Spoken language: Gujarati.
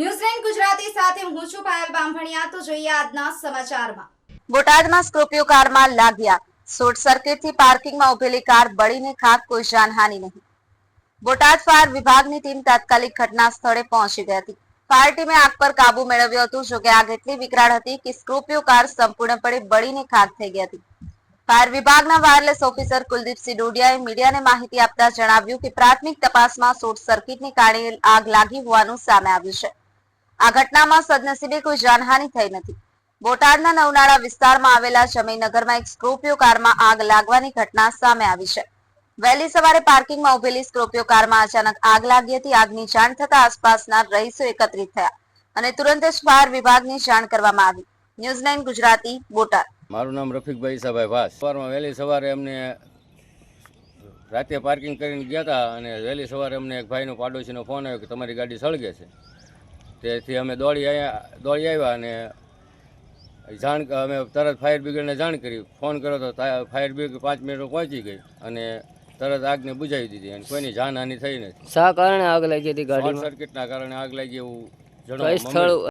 ન્યૂઝલેન્ડ ગુજરાતી સાથે હું છું પાયલ બામભણિયા। તો જોઈએ આજના સમાચારમાં। બોટાદમાં સ્કોર્પિયો કારમાં લાગ્યા શોર્ટ સર્કિટથી પાર્કિંગમાં ઉભેલી કાર બળીને ખાક, કોઈ જાનહાનિ નહીં। બોટાદ ફાયર વિભાગની ટીમ તાત્કાલિક ઘટના સ્થળે પહોંચી ગઈ હતી। ફાયર ટીમે આગ પર કાબુ મેળવ્યો હતો। જોકે આગ એટલી વિકરાળ હતી કે સ્કોર્પિયો કાર સંપૂર્ણપણે બળીને ખાક થઈ ગઈ હતી। ફાયર વિભાગના વાયરલેસ ઓફિસર કુલદીપસિંહ ડોડિયાએ મીડિયાને માહિતી આપતા જણાવ્યું કે પ્રાથમિક તપાસમાં શોર્ટ સર્કિટને કારણે આગ લાગી હોવાનું સામે આવ્યું છે। આ ઘટનામાં સદનસીબે કોઈ જાનહાનિ થઈ નથી। બોટાદના નવનાળા વિસ્તારમાં આવેલા જમીનગરમાં એક સ્કોર્પિયો કારમાં આગ લાગવાની ઘટના સામે આવી છે। વહેલી સવારે પાર્કિંગમાં ઉભેલી સ્કોર્પિયો કારમાં અચાનક આગ લાગી હતી। આગની જાણ થતા આસપાસના રહીશો એકત્રિત થયા અને તુરંત જ ફાયર વિભાગને જાણ કરવામાં આવી। ન્યૂઝલેન્ડ ગુજરાતી, બોટાદ। મારું નામ રફીકભાઈ ઈસાભાઈ ભાસ। સવારમાં વહેલી સવારે અમને રાતે પાર્કિંગ કરીને ગયા હતા અને વહેલી સવારે અમને એક ભાઈનો પાડોશીનો ફોન આવ્યો કે તમારી ગાડી સળગે છે। તેથી અમે દોડી આવ્યા અને અમે તરત ફાયર બ્રિગેડને જાણ કરી। ફોન કર્યો તો ફાયર બ્રિગેડ 5 મિનિટમાં પહોંચી ગઈ અને તરત આગને બુઝાવી દીધી અને કોઈની જાનહાનિ થઈ નથી। શા કારણે આગ લાગી હતી ગાડીમાં? શોર્ટ સર્કિટના કારણે આગ લાગી એવું કઈ સ્થળ